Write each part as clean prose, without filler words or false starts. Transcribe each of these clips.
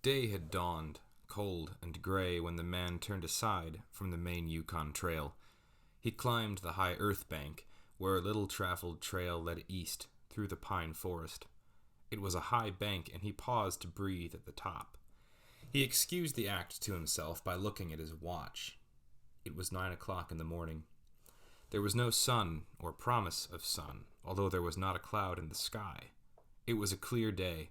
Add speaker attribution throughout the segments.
Speaker 1: Day had dawned, cold and gray, when the man turned aside from the main Yukon Trail. He climbed the high earth bank, where a little-traveled trail led east through the pine forest. It was a high bank, and he paused to breathe at the top. He excused the act to himself by looking at his watch. It was 9 o'clock in the morning. There was no sun or promise of sun, although there was not a cloud in the sky. It was a clear day.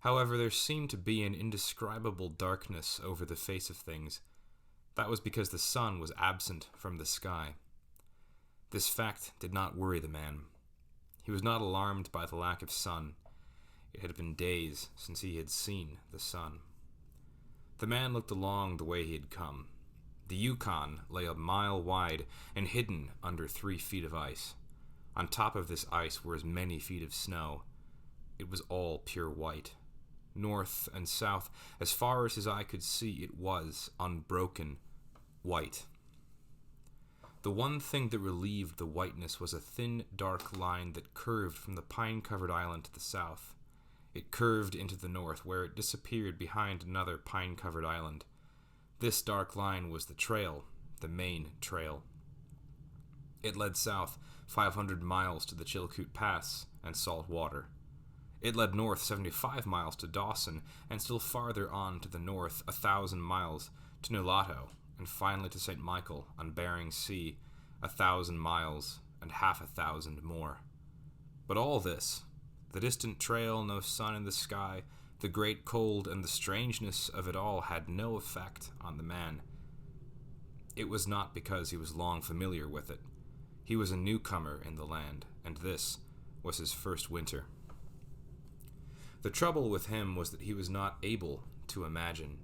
Speaker 1: However, there seemed to be an indescribable darkness over the face of things. That was because the sun was absent from the sky. This fact did not worry the man. He was not alarmed by the lack of sun. It had been days since he had seen the sun. The man looked along the way he had come. The Yukon lay a mile wide and hidden under 3 feet of ice. On top of this ice were as many feet of snow. It was all pure white. North and south, as far as his eye could see, it was unbroken white. The one thing that relieved the whiteness was a thin, dark line that curved from the pine-covered island to the south. It curved into the north, where it disappeared behind another pine-covered island. This dark line was the trail, the main trail. It led south 500 miles to the Chilkoot Pass and salt water. It led north 75 miles to Dawson, and still farther on to the north 1,000 miles to Nulato, and finally to St. Michael on Bering Sea, 1,000 miles and half 1,000 more. But all this, the distant trail, no sun in the sky, the great cold, and the strangeness of it all had no effect on the man. It was not because he was long familiar with it. He was a newcomer in the land, and this was his first winter. The trouble with him was that he was not able to imagine.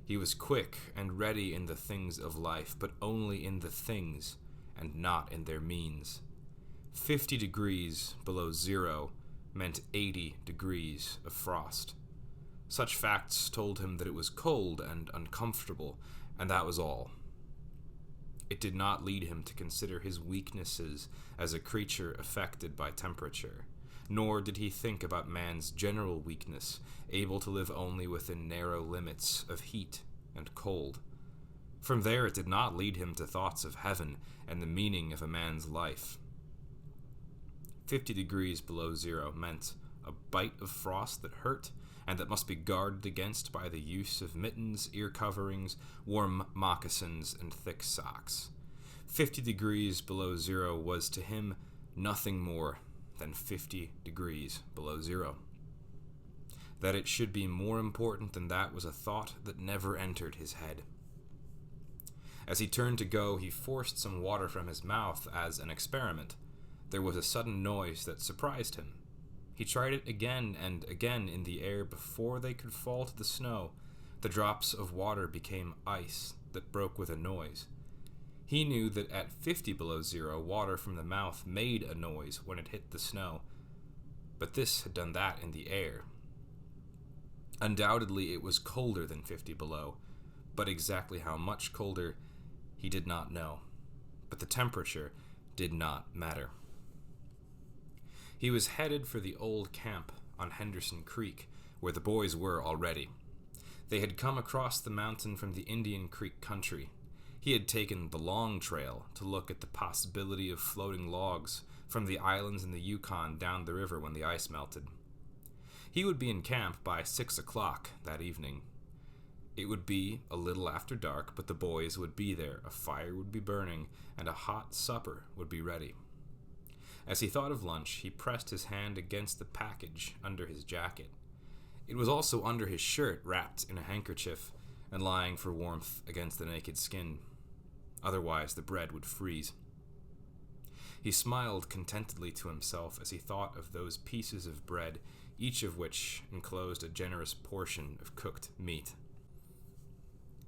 Speaker 1: He was quick and ready in the things of life, but only in the things and not in their means. 50 degrees below zero meant 80 degrees of frost. Such facts told him that it was cold and uncomfortable, and that was all. It did not lead him to consider his weaknesses as a creature affected by temperature. Nor did he think about man's general weakness, able to live only within narrow limits of heat and cold. From there it did not lead him to thoughts of heaven and the meaning of a man's life. 50 degrees below zero meant a bite of frost that hurt and that must be guarded against by the use of mittens, ear coverings, warm moccasins, and thick socks. 50 degrees below zero was to him nothing more than 50 degrees below zero. That it should be more important than that was a thought that never entered his head. As he turned to go, he forced some water from his mouth as an experiment. There was a sudden noise that surprised him. He tried it again and again in the air before they could fall to the snow. The drops of water became ice that broke with a noise. He knew that at 50 below zero, water from the mouth made a noise when it hit the snow, but this had done that in the air. Undoubtedly, it was colder than 50 below, but exactly how much colder, he did not know. But the temperature did not matter. He was headed for the old camp on Henderson Creek, where the boys were already. They had come across the mountain from the Indian Creek country. He had taken the long trail to look at the possibility of floating logs from the islands in the Yukon down the river when the ice melted. He would be in camp by 6 o'clock that evening. It would be a little after dark, but the boys would be there, a fire would be burning, and a hot supper would be ready. As he thought of lunch, he pressed his hand against the package under his jacket. It was also under his shirt, wrapped in a handkerchief and lying for warmth against the naked skin. Otherwise, the bread would freeze. He smiled contentedly to himself as he thought of those pieces of bread, each of which enclosed a generous portion of cooked meat.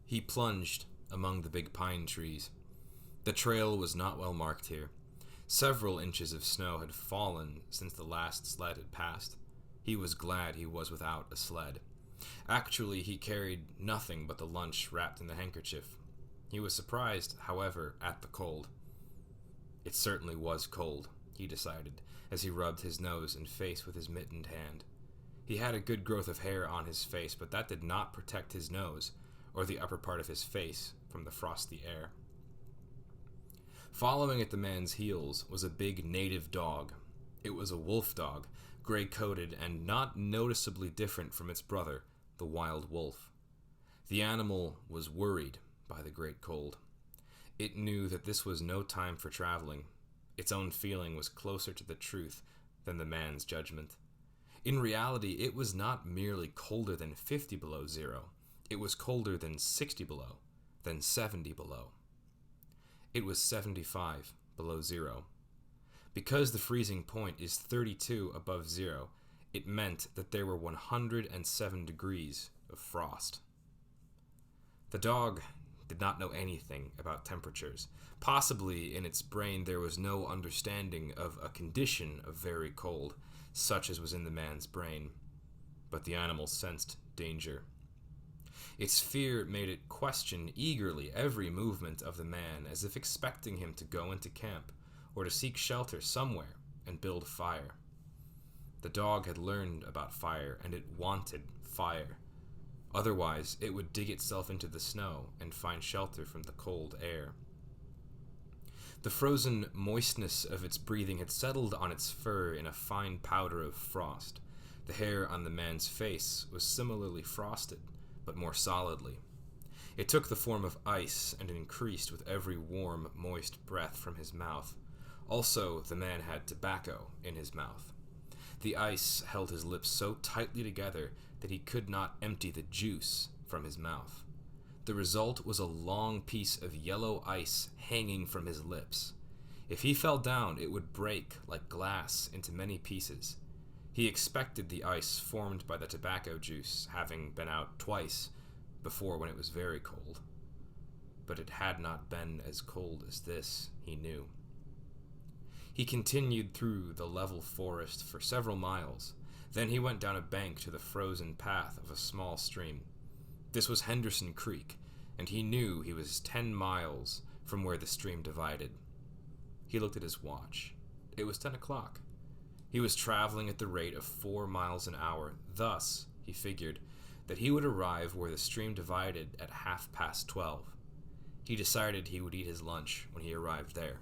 Speaker 1: He plunged among the big pine trees. The trail was not well marked here. Several inches of snow had fallen since the last sled had passed. He was glad he was without a sled. Actually, he carried nothing but the lunch wrapped in the handkerchief. He was surprised, however, at the cold. It certainly was cold, he decided, as he rubbed his nose and face with his mittened hand. He had a good growth of hair on his face, but that did not protect his nose, or the upper part of his face, from the frosty air. Following at the man's heels was a big native dog. It was a wolf dog, gray-coated and not noticeably different from its brother, the wild wolf. The animal was worried by the great cold. It knew that this was no time for traveling. Its own feeling was closer to the truth than the man's judgment. In reality, it was not merely colder than 50 below zero. It was colder than 60 below, than 70 below. It was 75 below zero. Because the freezing point is 32 above zero, it meant that there were 107 degrees of frost. The dog did not know anything about temperatures. Possibly in its brain there was no understanding of a condition of very cold, such as was in the man's brain. But the animal sensed danger. Its fear made it question eagerly every movement of the man, as if expecting him to go into camp, or to seek shelter somewhere and build a fire. The dog had learned about fire, and it wanted fire. Otherwise, it would dig itself into the snow and find shelter from the cold air. The frozen moistness of its breathing had settled on its fur in a fine powder of frost. The hair on the man's face was similarly frosted, but more solidly. It took the form of ice and increased with every warm, moist breath from his mouth. Also, the man had tobacco in his mouth. The ice held his lips so tightly together that he could not empty the juice from his mouth. The result was a long piece of yellow ice hanging from his lips. If he fell down, it would break like glass into many pieces. He expected the ice formed by the tobacco juice having been out twice before when it was very cold. But it had not been as cold as this, he knew. He continued through the level forest for several miles. Then he went down a bank to the frozen path of a small stream. This was Henderson Creek, and he knew he was 10 miles from where the stream divided. He looked at his watch. It was 10 o'clock. He was traveling at the rate of 4 miles an hour. Thus, he figured, that he would arrive where the stream divided at 12:30. He decided he would eat his lunch when he arrived there.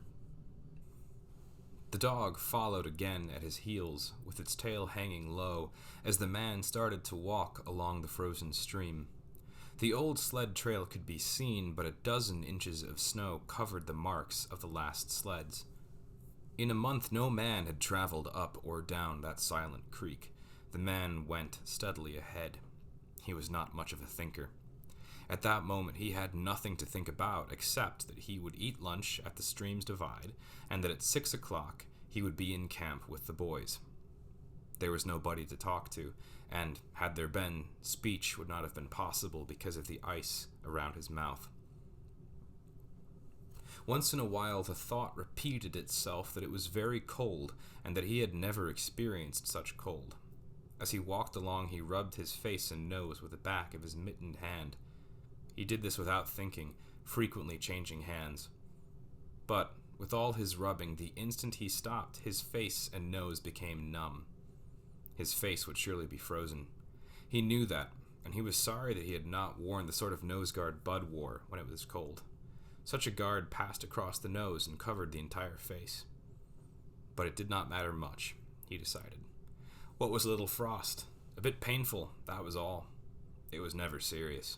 Speaker 1: The dog followed again at his heels, with its tail hanging low, as the man started to walk along the frozen stream. The old sled trail could be seen, but a dozen inches of snow covered the marks of the last sleds. In a month, no man had traveled up or down that silent creek. The man went steadily ahead. He was not much of a thinker. At that moment, he had nothing to think about except that he would eat lunch at the stream's divide, and that at 6 o'clock he would be in camp with the boys. There was nobody to talk to, and had there been, speech would not have been possible because of the ice around his mouth. Once in a while, the thought repeated itself that it was very cold, and that he had never experienced such cold. As he walked along, he rubbed his face and nose with the back of his mittened hand. He did this without thinking, frequently changing hands. But, with all his rubbing, the instant he stopped, his face and nose became numb. His face would surely be frozen. He knew that, and he was sorry that he had not worn the sort of nose guard Bud wore when it was cold. Such a guard passed across the nose and covered the entire face. But it did not matter much, he decided. What was a little frost? A bit painful, that was all. It was never serious.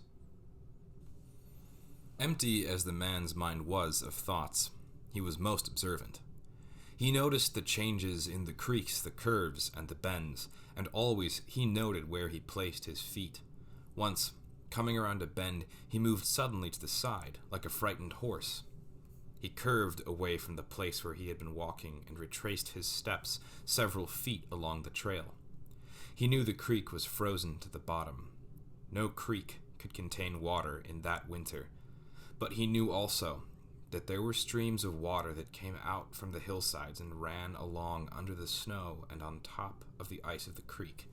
Speaker 1: Empty as the man's mind was of thoughts, he was most observant. He noticed the changes in the creeks, the curves, and the bends, and always he noted where he placed his feet. Once, coming around a bend, he moved suddenly to the side, like a frightened horse. He curved away from the place where he had been walking and retraced his steps several feet along the trail. He knew the creek was frozen to the bottom. No creek could contain water in that winter, but he knew also that there were streams of water that came out from the hillsides and ran along under the snow and on top of the ice of the creek.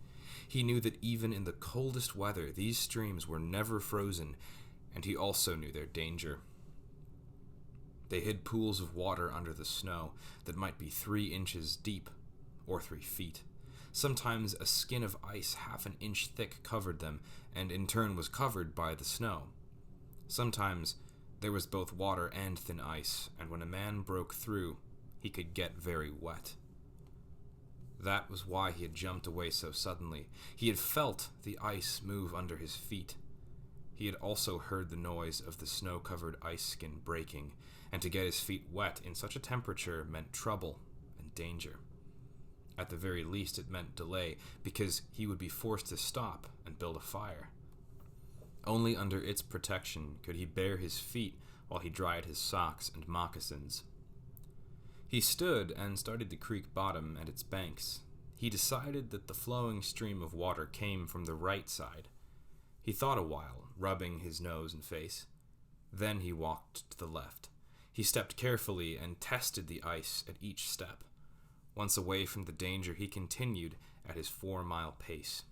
Speaker 1: He knew that even in the coldest weather, these streams were never frozen, and he also knew their danger. They hid pools of water under the snow that might be 3 inches deep or 3 feet. Sometimes a skin of ice half an inch thick covered them, and in turn was covered by the snow. Sometimes there was both water and thin ice, and when a man broke through, he could get very wet. That was why he had jumped away so suddenly. He had felt the ice move under his feet. He had also heard the noise of the snow-covered ice skin breaking, and to get his feet wet in such a temperature meant trouble and danger. At the very least, it meant delay, because he would be forced to stop and build a fire. Only under its protection could he bare his feet while he dried his socks and moccasins. He stood and studied the creek bottom and its banks. He decided that the flowing stream of water came from the right side. He thought a while, rubbing his nose and face. Then he walked to the left. He stepped carefully and tested the ice at each step. Once away from the danger, he continued at his 4-mile pace.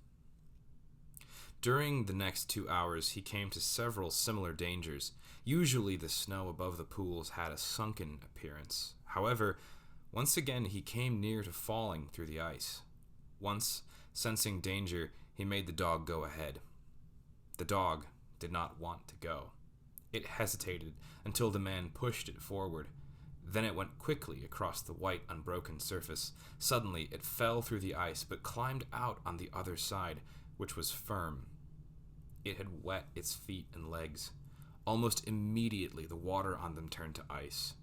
Speaker 1: During the next 2 hours, he came to several similar dangers. Usually the snow above the pools had a sunken appearance. However, once again he came near to falling through the ice. Once, sensing danger, he made the dog go ahead. The dog did not want to go. It hesitated until the man pushed it forward. Then it went quickly across the white, unbroken surface. Suddenly, it fell through the ice, but climbed out on the other side, which was firm. It had wet its feet and legs. Almost immediately, the water on them turned to ice.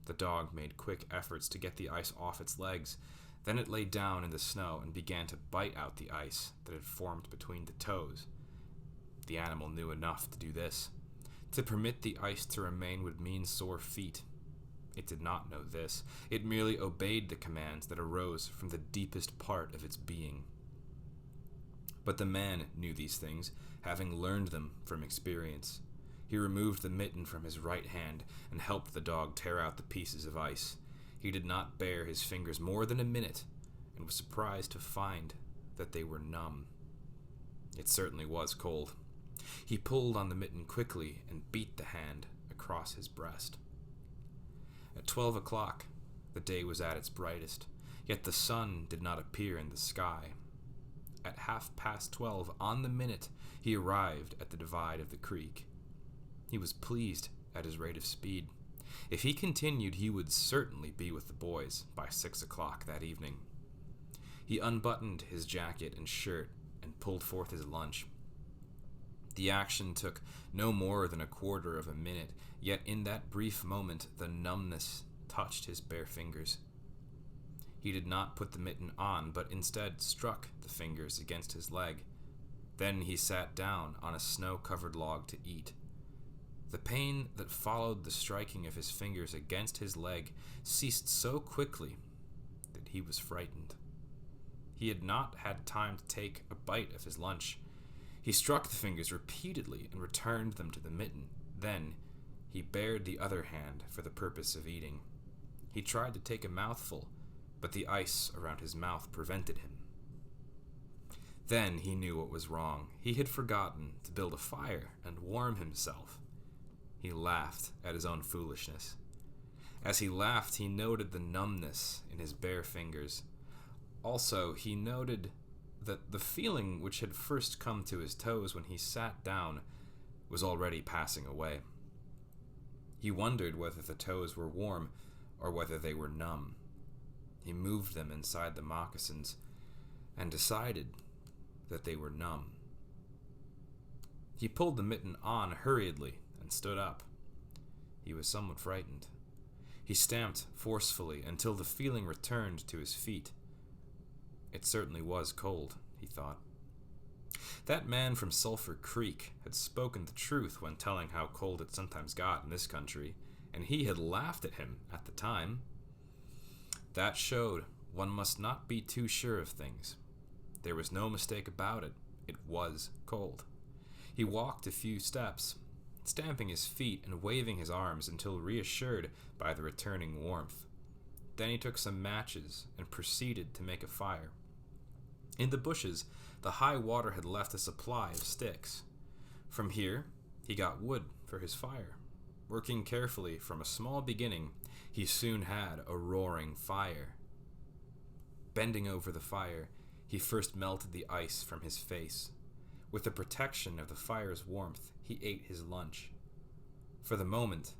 Speaker 1: The dog made quick efforts to get the ice off its legs. Then it lay down in the snow and began to bite out the ice that had formed between the toes. The animal knew enough to do this. To permit the ice to remain would mean sore feet. It did not know this. It merely obeyed the commands that arose from the deepest part of its being. But the man knew these things, having learned them from experience. He removed the mitten from his right hand and helped the dog tear out the pieces of ice. He did not bare his fingers more than a minute, and was surprised to find that they were numb. It certainly was cold. He pulled on the mitten quickly and beat the hand across his breast. At 12 o'clock, the day was at its brightest, yet the sun did not appear in the sky. At 12:30, on the minute, he arrived at the divide of the creek. He was pleased at his rate of speed. If he continued, he would certainly be with the boys by 6 o'clock that evening. He unbuttoned his jacket and shirt and pulled forth his lunch. The action took no more than a quarter of a minute, yet in that brief moment the numbness touched his bare fingers. He did not put the mitten on, but instead struck the fingers against his leg. Then he sat down on a snow-covered log to eat. The pain that followed the striking of his fingers against his leg ceased so quickly that he was frightened. He had not had time to take a bite of his lunch. He struck the fingers repeatedly and returned them to the mitten. Then he bared the other hand for the purpose of eating. He tried to take a mouthful, but the ice around his mouth prevented him. Then he knew what was wrong. He had forgotten to build a fire and warm himself. He laughed at his own foolishness. As he laughed, he noted the numbness in his bare fingers. Also, he noted that the feeling which had first come to his toes when he sat down was already passing away. He wondered whether the toes were warm or whether they were numb. He moved them inside the moccasins and decided that they were numb. He pulled the mitten on hurriedly and stood up. He was somewhat frightened. He stamped forcefully until the feeling returned to his feet. It certainly was cold, he thought. That man from Sulphur Creek had spoken the truth when telling how cold it sometimes got in this country, and he had laughed at him at the time. That showed one must not be too sure of things. There was no mistake about it. It was cold. He walked a few steps, stamping his feet and waving his arms until reassured by the returning warmth. Then he took some matches and proceeded to make a fire. In the bushes, the high water had left a supply of sticks. From here, he got wood for his fire. Working carefully from a small beginning, he soon had a roaring fire. Bending over the fire, he first melted the ice from his face. With the protection of the fire's warmth, he ate his lunch. For the moment,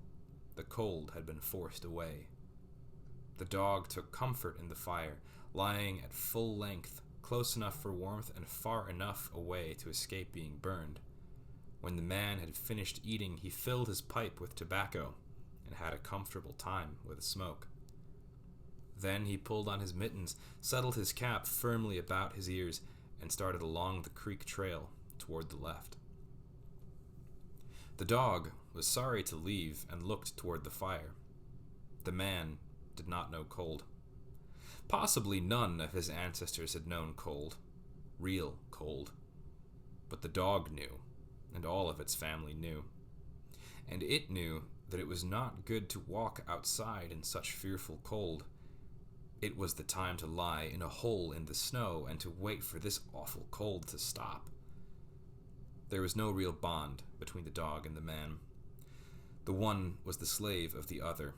Speaker 1: the cold had been forced away. The dog took comfort in the fire, lying at full length, close enough for warmth and far enough away to escape being burned. When the man had finished eating, he filled his pipe with tobacco and had a comfortable time with a smoke. Then he pulled on his mittens, settled his cap firmly about his ears, and started along the creek trail toward the left. The dog was sorry to leave and looked toward the fire. The man did not know cold. Possibly none of his ancestors had known cold, real cold. But the dog knew, and all of its family knew. And it knew that it was not good to walk outside in such fearful cold. It was the time to lie in a hole in the snow and to wait for this awful cold to stop. There was no real bond between the dog and the man. The one was the slave of the other.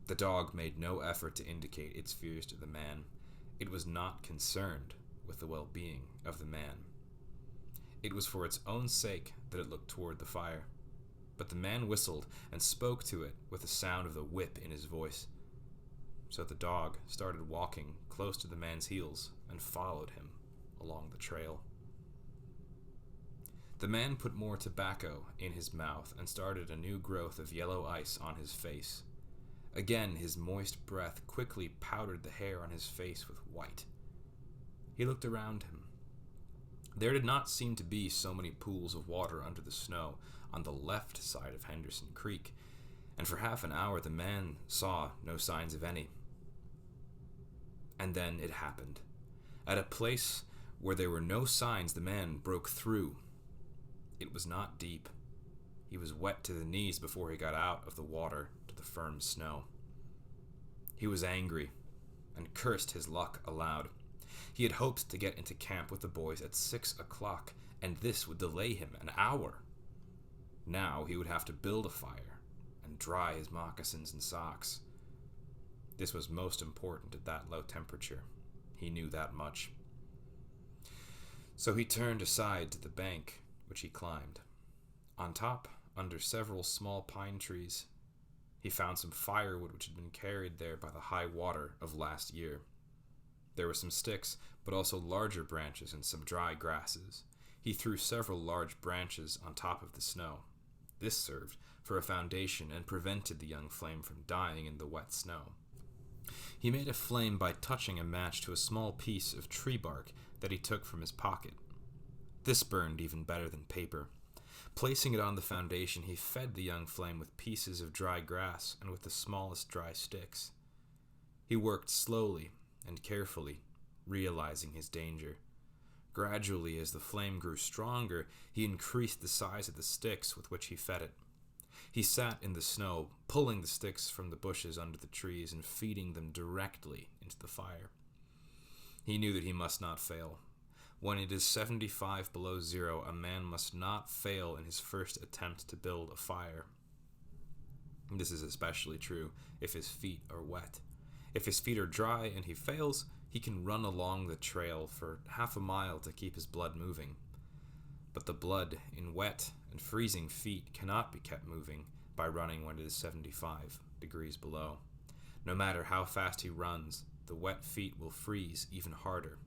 Speaker 1: The dog made no effort to indicate its fears to the man. It was not concerned with the well-being of the man. It was for its own sake that it looked toward the fire. But the man whistled and spoke to it with the sound of the whip in his voice. So the dog started walking close to the man's heels and followed him along the trail. The man put more tobacco in his mouth and started a new growth of yellow ice on his face. Again, his moist breath quickly powdered the hair on his face with white. He looked around him. There did not seem to be so many pools of water under the snow on the left side of Henderson Creek, and for half an hour the man saw no signs of any. And then it happened. At a place where there were no signs, the man broke through. It was not deep. He was wet to the knees before he got out of the water to the firm snow. He was angry and cursed his luck aloud. He had hoped to get into camp with the boys at 6 o'clock, and this would delay him an hour. Now he would have to build a fire and dry his moccasins and socks. This was most important at that low temperature. He knew that much. So he turned aside to the bank, which he climbed. On top, under several small pine trees, he found some firewood which had been carried there by the high water of last year. There were some sticks, but also larger branches and some dry grasses. He threw several large branches on top of the snow. This served for a foundation and prevented the young flame from dying in the wet snow. He made a flame by touching a match to a small piece of tree bark that he took from his pocket. This burned even better than paper. Placing it on the foundation, he fed the young flame with pieces of dry grass and with the smallest dry sticks. He worked slowly and carefully, realizing his danger. Gradually, as the flame grew stronger, he increased the size of the sticks with which he fed it. He sat in the snow, pulling the sticks from the bushes under the trees and feeding them directly into the fire. He knew that he must not fail. When it is 75 below zero, a man must not fail in his first attempt to build a fire. This is especially true if his feet are wet. If his feet are dry and he fails, he can run along the trail for half a mile to keep his blood moving. But the blood in wet and freezing feet cannot be kept moving by running when it is 75 degrees below. No matter how fast he runs, the wet feet will freeze even harder.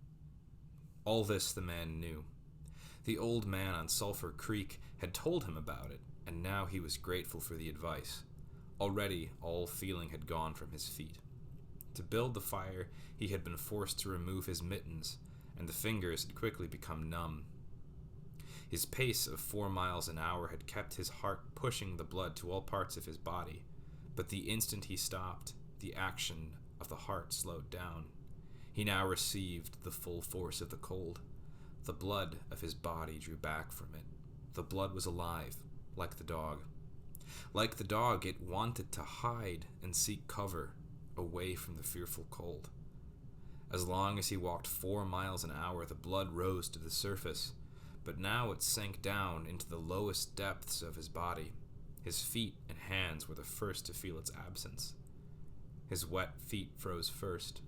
Speaker 1: All this the man knew. The old man on Sulphur Creek had told him about it, and now he was grateful for the advice. Already all feeling had gone from his feet. To build the fire, he had been forced to remove his mittens, and the fingers had quickly become numb. His pace of 4 miles an hour had kept his heart pushing the blood to all parts of his body, but the instant he stopped, the action of the heart slowed down. He now received the full force of the cold. The blood of his body drew back from it. The blood was alive, like the dog. Like the dog, it wanted to hide and seek cover away from the fearful cold. As long as he walked 4 miles an hour, the blood rose to the surface, but now it sank down into the lowest depths of his body. His feet and hands were the first to feel its absence. His wet feet froze first,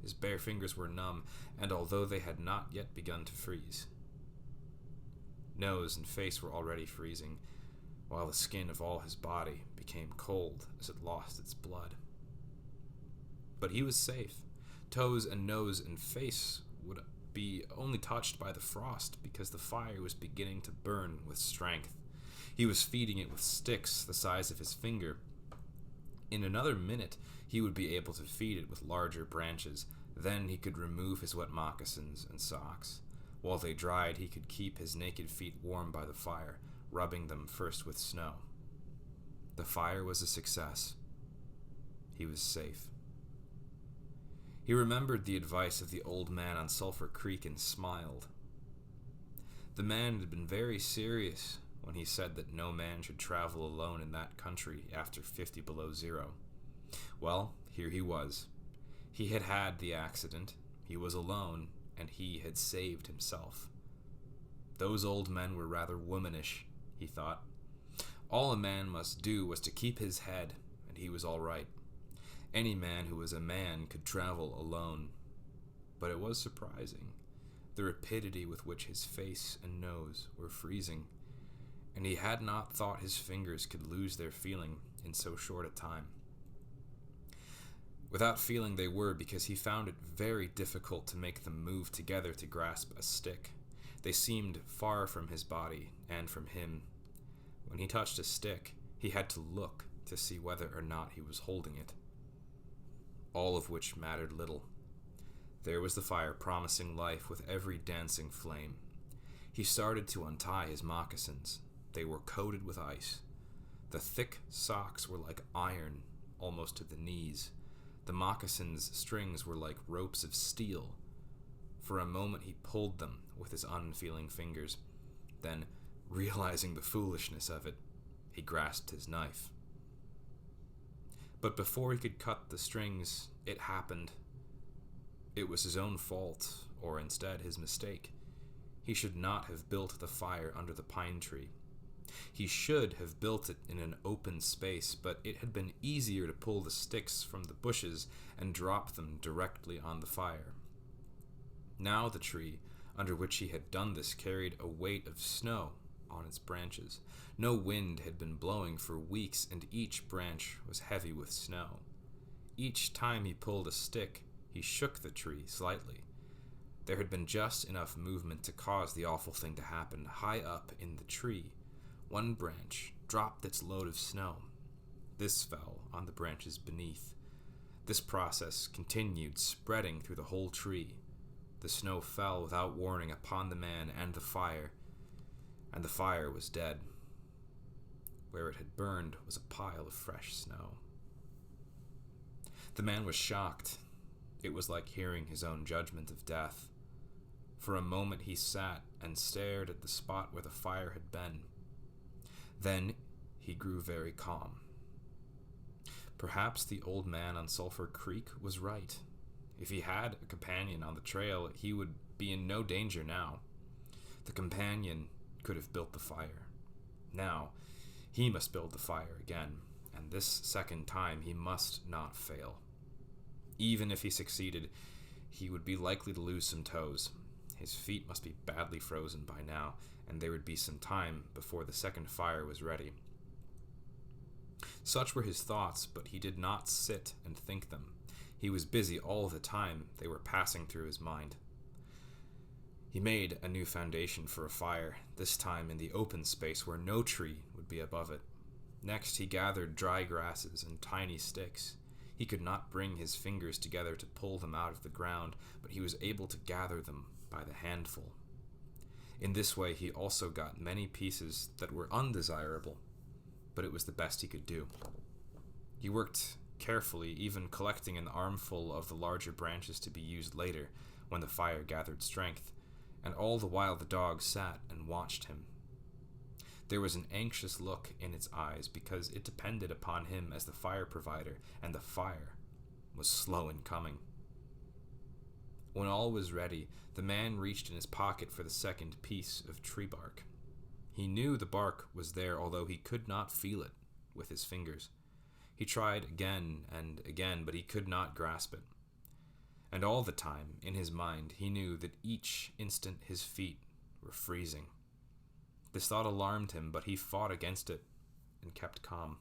Speaker 1: His bare fingers were numb, and although they had not yet begun to freeze. Nose and face were already freezing, while the skin of all his body became cold as it lost its blood. But he was safe. Toes and nose and face would be only touched by the frost because the fire was beginning to burn with strength. He was feeding it with sticks the size of his finger. In another minute, he would be able to feed it with larger branches. Then he could remove his wet moccasins and socks. While they dried, he could keep his naked feet warm by the fire, rubbing them first with snow. The fire was a success. He was safe. He remembered the advice of the old man on Sulphur Creek and smiled. The man had been very serious when he said that no man should travel alone in that country after 50 below zero. Well, here he was. He had had the accident, he was alone, and he had saved himself. Those old men were rather womanish, he thought. All a man must do was to keep his head, and he was all right. Any man who was a man could travel alone. But it was surprising, the rapidity with which his face and nose were freezing, and he had not thought his fingers could lose their feeling in so short a time. Without feeling they were, because he found it very difficult to make them move together to grasp a stick. They seemed far from his body and from him. When he touched a stick, he had to look to see whether or not he was holding it. All of which mattered little. There was the fire promising life with every dancing flame. He started to untie his moccasins. They were coated with ice. The thick socks were like iron, almost to the knees. The moccasins' strings were like ropes of steel. For a moment he pulled them with his unfeeling fingers. Then, realizing the foolishness of it, he grasped his knife. But before he could cut the strings, it happened. It was his own fault, or instead his mistake. He should not have built the fire under the pine tree. He should have built it in an open space, but it had been easier to pull the sticks from the bushes and drop them directly on the fire. Now the tree, under which he had done this, carried a weight of snow on its branches. No wind had been blowing for weeks, and each branch was heavy with snow. Each time he pulled a stick, he shook the tree slightly. There had been just enough movement to cause the awful thing to happen. High up in the tree, one branch dropped its load of snow. This fell on the branches beneath. This process continued, spreading through the whole tree. The snow fell without warning upon the man and the fire was dead. Where it had burned was a pile of fresh snow. The man was shocked. It was like hearing his own judgment of death. For a moment he sat and stared at the spot where the fire had been. Then he grew very calm. Perhaps the old man on Sulphur Creek was right. If he had a companion on the trail, he would be in no danger now. The companion could have built the fire. Now, he must build the fire again, and this second time he must not fail. Even if he succeeded, he would be likely to lose some toes. His feet must be badly frozen by now, and there would be some time before the second fire was ready. Such were his thoughts, but he did not sit and think them. He was busy all the time. They were passing through his mind. He made a new foundation for a fire, this time in the open space where no tree would be above it. Next, he gathered dry grasses and tiny sticks. He could not bring his fingers together to pull them out of the ground, but he was able to gather them by the handful. In this way, he also got many pieces that were undesirable, but it was the best he could do. He worked carefully, even collecting an armful of the larger branches to be used later, when the fire gathered strength, and all the while the dog sat and watched him. There was an anxious look in its eyes because it depended upon him as the fire provider, and the fire was slow in coming. When all was ready, the man reached in his pocket for the second piece of tree bark. He knew the bark was there, although he could not feel it with his fingers. He tried again and again, but he could not grasp it. And all the time, in his mind, he knew that each instant his feet were freezing. This thought alarmed him, but he fought against it and kept calm.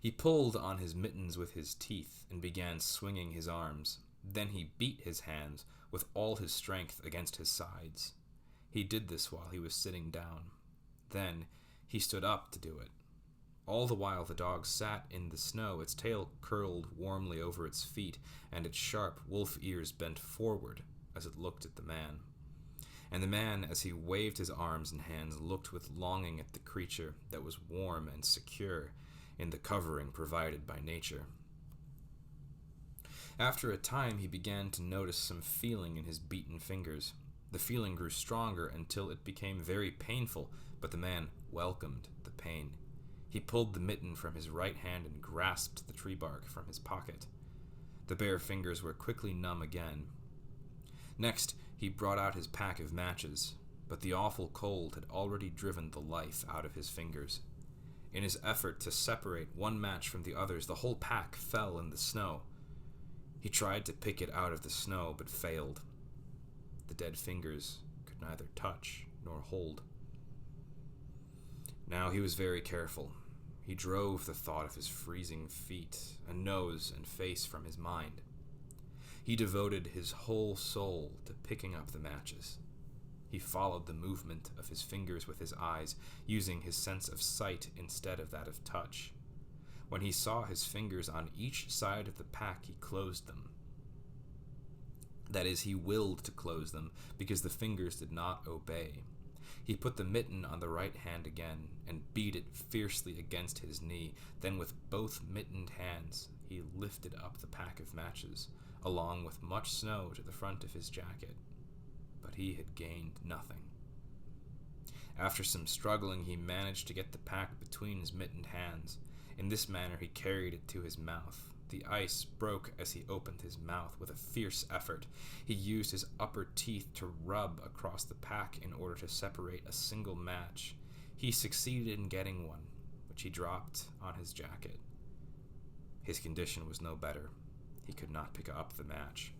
Speaker 1: He pulled on his mittens with his teeth and began swinging his arms. Then he beat his hands with all his strength against his sides. He did this while he was sitting down. Then he stood up to do it. All the while the dog sat in the snow, its tail curled warmly over its feet, and its sharp wolf ears bent forward as it looked at the man. And the man, as he waved his arms and hands, looked with longing at the creature that was warm and secure in the covering provided by nature. After a time, he began to notice some feeling in his beaten fingers. The feeling grew stronger until it became very painful, but the man welcomed the pain. He pulled the mitten from his right hand and grasped the tree bark from his pocket. The bare fingers were quickly numb again. Next, he brought out his pack of matches, but the awful cold had already driven the life out of his fingers. In his effort to separate one match from the others, the whole pack fell in the snow. He tried to pick it out of the snow, but failed. The dead fingers could neither touch nor hold. Now he was very careful. He drove the thought of his freezing feet and nose and face from his mind. He devoted his whole soul to picking up the matches. He followed the movement of his fingers with his eyes, using his sense of sight instead of that of touch. When he saw his fingers on each side of the pack, he closed them. That is, he willed to close them, because the fingers did not obey. He put the mitten on the right hand again, and beat it fiercely against his knee. Then with both mittened hands, he lifted up the pack of matches, along with much snow, to the front of his jacket. But he had gained nothing. After some struggling, he managed to get the pack between his mittened hands. In this manner, he carried it to his mouth. The ice broke as he opened his mouth with a fierce effort. He used his upper teeth to rub across the pack in order to separate a single match. He succeeded in getting one, which he dropped on his jacket. His condition was no better. He could not pick up the match.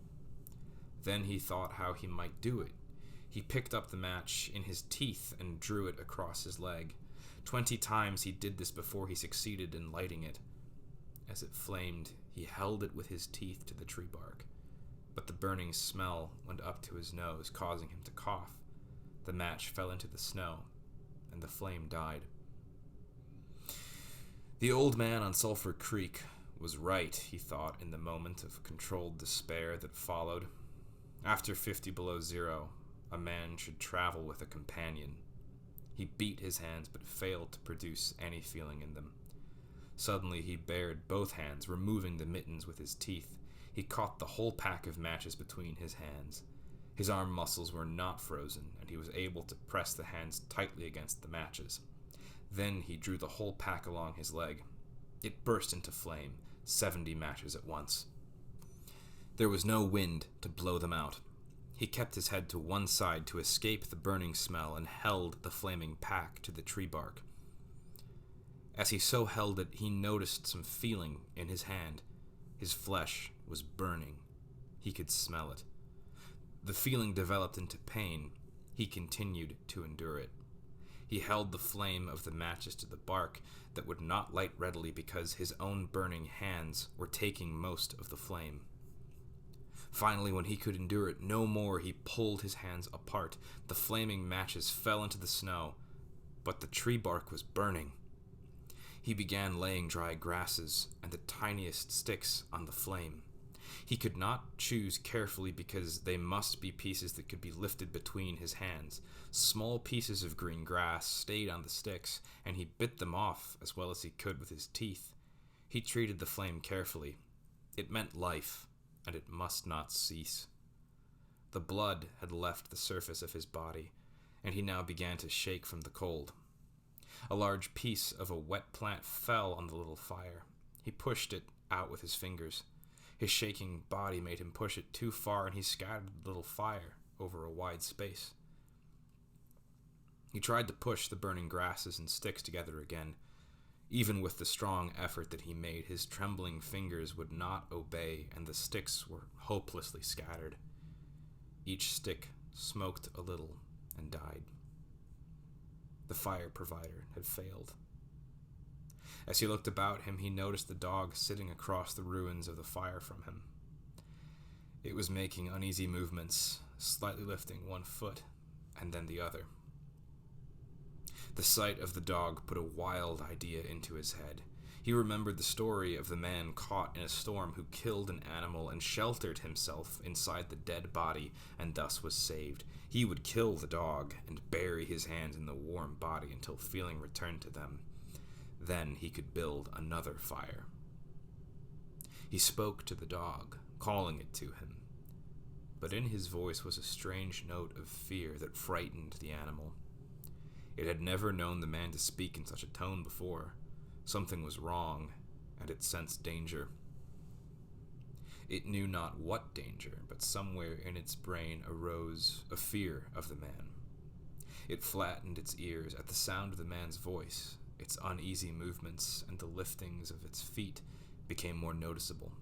Speaker 1: Then he thought how he might do it. He picked up the match in his teeth and drew it across his leg. 20 times he did this before he succeeded in lighting it. As it flamed, he held it with his teeth to the tree bark, but the burning smell went up to his nose, causing him to cough. The match fell into the snow, and the flame died. The old man on Sulphur Creek was right, he thought, in the moment of controlled despair that followed. After 50 below zero, a man should travel with a companion. He beat his hands, but failed to produce any feeling in them. Suddenly he bared both hands, removing the mittens with his teeth. He caught the whole pack of matches between his hands. His arm muscles were not frozen, and he was able to press the hands tightly against the matches. Then he drew the whole pack along his leg. It burst into flame, 70 matches at once. There was no wind to blow them out. He kept his head to one side to escape the burning smell and held the flaming pack to the tree bark. As he so held it, he noticed some feeling in his hand. His flesh was burning. He could smell it. The feeling developed into pain. He continued to endure it. He held the flame of the matches to the bark that would not light readily because his own burning hands were taking most of the flame. Finally, when he could endure it no more, he pulled his hands apart. The flaming matches fell into the snow, but the tree bark was burning. He began laying dry grasses and the tiniest sticks on the flame. He could not choose carefully because they must be pieces that could be lifted between his hands. Small pieces of green grass stayed on the sticks, and he bit them off as well as he could with his teeth. He treated the flame carefully. It meant life, and it must not cease. The blood had left the surface of his body, and he now began to shake from the cold. A large piece of a wet plant fell on the little fire. He pushed it out with his fingers. His shaking body made him push it too far, and he scattered the little fire over a wide space. He tried to push the burning grasses and sticks together again. Even with the strong effort that he made, his trembling fingers would not obey, and the sticks were hopelessly scattered. Each stick smoked a little and died. The fire provider had failed. As he looked about him, he noticed the dog sitting across the ruins of the fire from him. It was making uneasy movements, slightly lifting one foot and then the other. The sight of the dog put a wild idea into his head. He remembered the story of the man caught in a storm who killed an animal and sheltered himself inside the dead body and thus was saved. He would kill the dog and bury his hands in the warm body until feeling returned to them. Then he could build another fire. He spoke to the dog, calling it to him, but in his voice was a strange note of fear that frightened the animal. It had never known the man to speak in such a tone before. Something was wrong, and it sensed danger. It knew not what danger, but somewhere in its brain arose a fear of the man. It flattened its ears at the sound of the man's voice. Its uneasy movements and the liftings of its feet became more noticeable.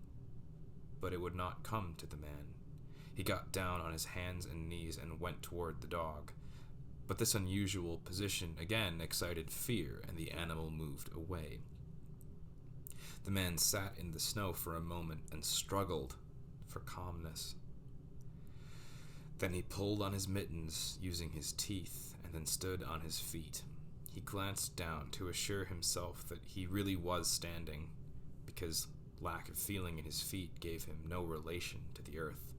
Speaker 1: But it would not come to the man. He got down on his hands and knees and went toward the dog. But this unusual position again excited fear, and the animal moved away. The man sat in the snow for a moment and struggled for calmness. Then he pulled on his mittens using his teeth and then stood on his feet. He glanced down to assure himself that he really was standing, because lack of feeling in his feet gave him no relation to the earth.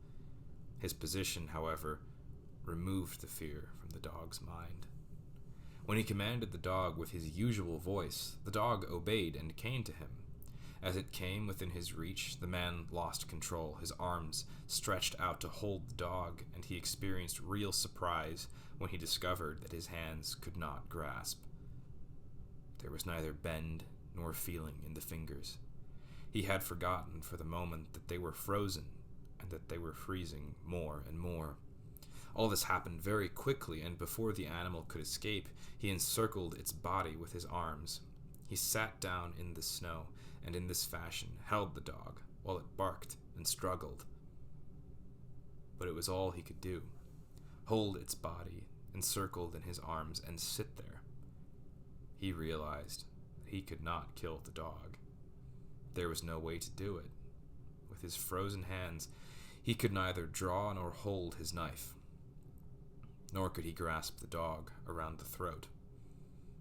Speaker 1: His position, however, removed the fear from the dog's mind. When he commanded the dog with his usual voice, the dog obeyed and came to him. As it came within his reach, the man lost control. His arms stretched out to hold the dog, and he experienced real surprise when he discovered that his hands could not grasp. There was neither bend nor feeling in the fingers. He had forgotten for the moment that they were frozen, and that they were freezing more and more. All this happened very quickly, and before the animal could escape, he encircled its body with his arms. He sat down in the snow, and in this fashion held the dog, while it barked and struggled. But it was all he could do. Hold its body, encircled in his arms, and sit there. He realized that he could not kill the dog. There was no way to do it. With his frozen hands, he could neither draw nor hold his knife. Nor could he grasp the dog around the throat.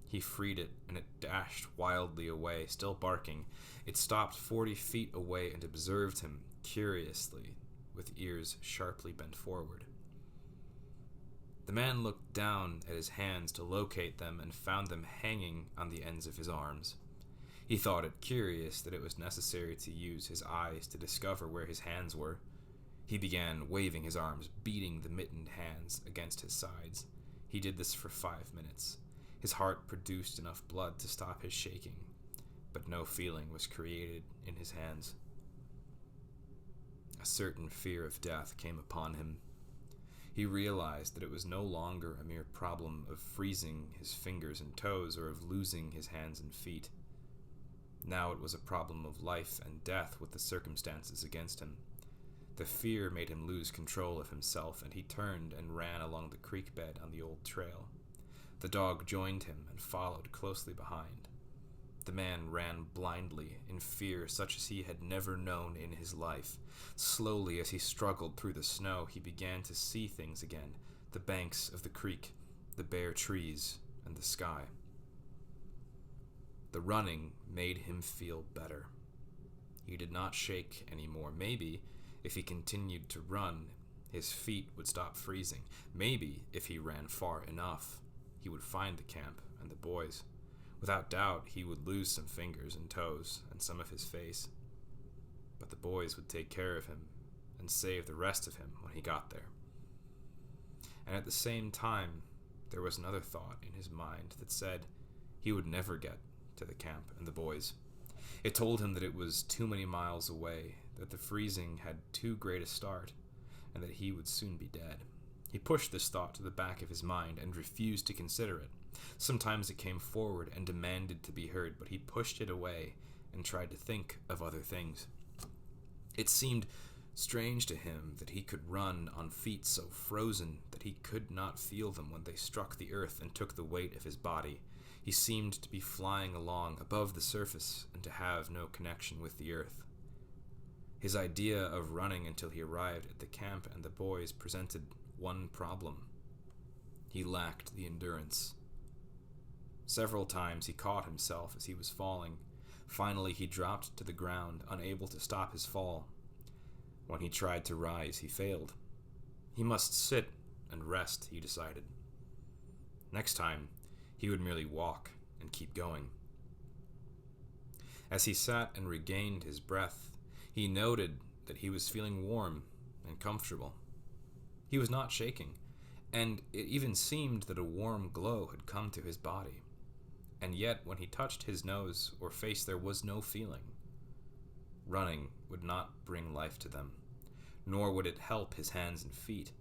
Speaker 1: He freed it, and it dashed wildly away, still barking. It stopped 40 feet away and observed him curiously, with ears sharply bent forward. The man looked down at his hands to locate them and found them hanging on the ends of his arms. He thought it curious that it was necessary to use his eyes to discover where his hands were. He began waving his arms, beating the mittened hands against his sides. He did this for 5 minutes. His heart produced enough blood to stop his shaking, but no feeling was created in his hands. A certain fear of death came upon him. He realized that it was no longer a mere problem of freezing his fingers and toes or of losing his hands and feet. Now it was a problem of life and death with the circumstances against him. The fear made him lose control of himself, and he turned and ran along the creek bed on the old trail. The dog joined him and followed closely behind. The man ran blindly, in fear such as he had never known in his life. Slowly, as he struggled through the snow, he began to see things again: the banks of the creek, the bare trees, and the sky. The running made him feel better. He did not shake anymore. Maybe, if he continued to run, his feet would stop freezing. Maybe, if he ran far enough, he would find the camp and the boys. Without doubt, he would lose some fingers and toes and some of his face. But the boys would take care of him and save the rest of him when he got there. And at the same time, there was another thought in his mind that said he would never get to the camp and the boys. It told him that it was too many miles away, that the freezing had too great a start, and that he would soon be dead. He pushed this thought to the back of his mind and refused to consider it. Sometimes it came forward and demanded to be heard, but he pushed it away and tried to think of other things. It seemed strange to him that he could run on feet so frozen that he could not feel them when they struck the earth and took the weight of his body. He seemed to be flying along above the surface and to have no connection with the earth. His idea of running until he arrived at the camp and the boys presented one problem. He lacked the endurance. Several times he caught himself as he was falling. Finally, he dropped to the ground, unable to stop his fall. When he tried to rise, he failed. He must sit and rest, he decided. Next time, he would merely walk and keep going. As he sat and regained his breath, he noted that he was feeling warm and comfortable. He was not shaking, and it even seemed that a warm glow had come to his body. And yet, when he touched his nose or face, there was no feeling. Running would not bring life to them, nor would it help his hands and feet.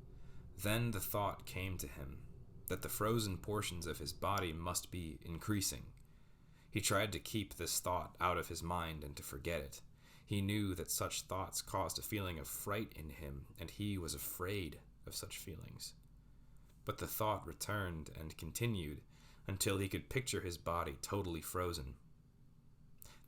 Speaker 1: Then the thought came to him that the frozen portions of his body must be increasing. He tried to keep this thought out of his mind and to forget it. He knew that such thoughts caused a feeling of fright in him, and he was afraid of such feelings. But the thought returned and continued until he could picture his body totally frozen.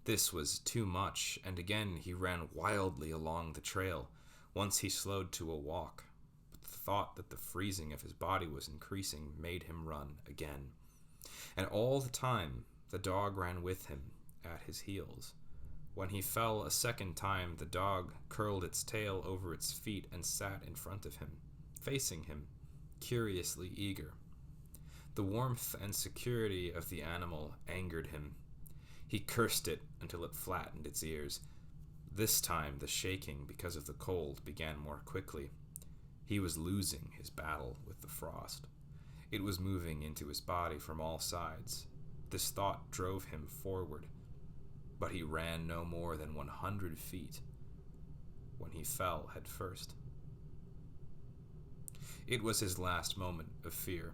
Speaker 1: This was too much, and again he ran wildly along the trail. Once he slowed to a walk, but the thought that the freezing of his body was increasing made him run again. And all the time, the dog ran with him at his heels. When he fell a second time, the dog curled its tail over its feet and sat in front of him, facing him, curiously eager. The warmth and security of the animal angered him. He cursed it until it flattened its ears. This time, the shaking because of the cold began more quickly. He was losing his battle with the frost. It was moving into his body from all sides. This thought drove him forward, but he ran no more than 100 feet when he fell head first. It was his last moment of fear.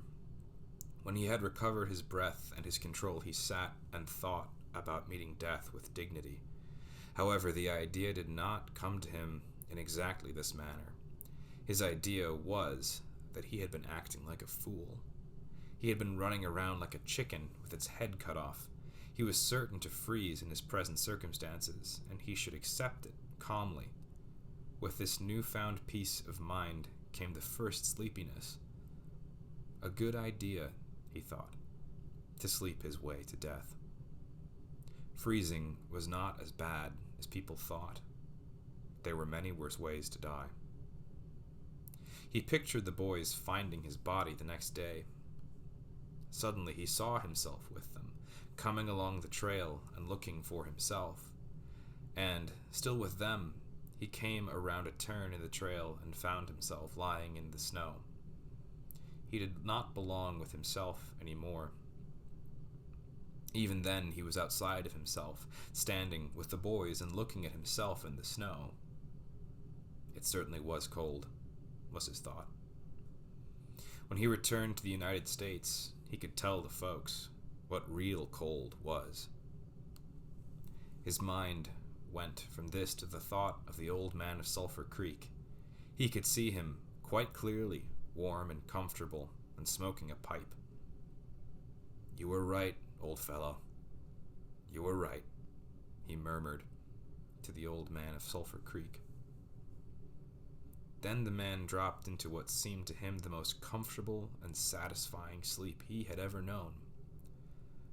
Speaker 1: When he had recovered his breath and his control, he sat and thought about meeting death with dignity. However, the idea did not come to him in exactly this manner. His idea was that he had been acting like a fool. He had been running around like a chicken with its head cut off. He was certain to freeze in his present circumstances, and he should accept it calmly. With this newfound peace of mind came the first sleepiness. A good idea, he thought, to sleep his way to death. Freezing was not as bad as people thought. There were many worse ways to die. He pictured the boys finding his body the next day. Suddenly he saw himself with them, coming along the trail and looking for himself. And, still with them, he came around a turn in the trail and found himself lying in the snow. He did not belong with himself anymore. Even then, he was outside of himself, standing with the boys and looking at himself in the snow. It certainly was cold, was his thought. When he returned to the United States, he could tell the folks what real cold was. His mind went from this to the thought of the old man of Sulphur Creek. He could see him quite clearly, warm and comfortable, and smoking a pipe. "You were right, old fellow. You were right," he murmured to the old man of Sulphur Creek. Then the man dropped into what seemed to him the most comfortable and satisfying sleep he had ever known.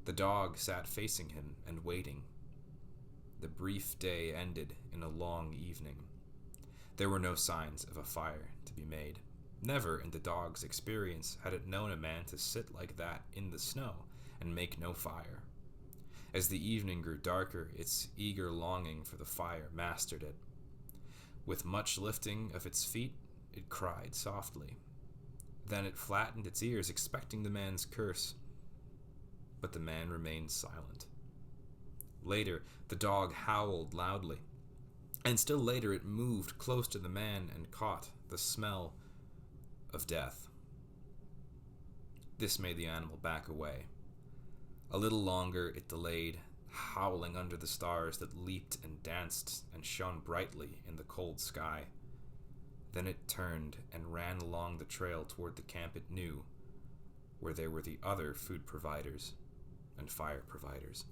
Speaker 1: The dog sat facing him and waiting. The brief day ended in a long evening. There were no signs of a fire to be made. Never in the dog's experience had it known a man to sit like that in the snow and make no fire. As the evening grew darker, its eager longing for the fire mastered it. With much lifting of its feet, it cried softly. Then it flattened its ears, expecting the man's curse. But the man remained silent. Later, the dog howled loudly, and still later it moved close to the man and caught the smell of death. This made the animal back away. A little longer it delayed, howling under the stars that leaped and danced and shone brightly in the cold sky. Then it turned and ran along the trail toward the camp it knew, where there were the other food providers and fire providers.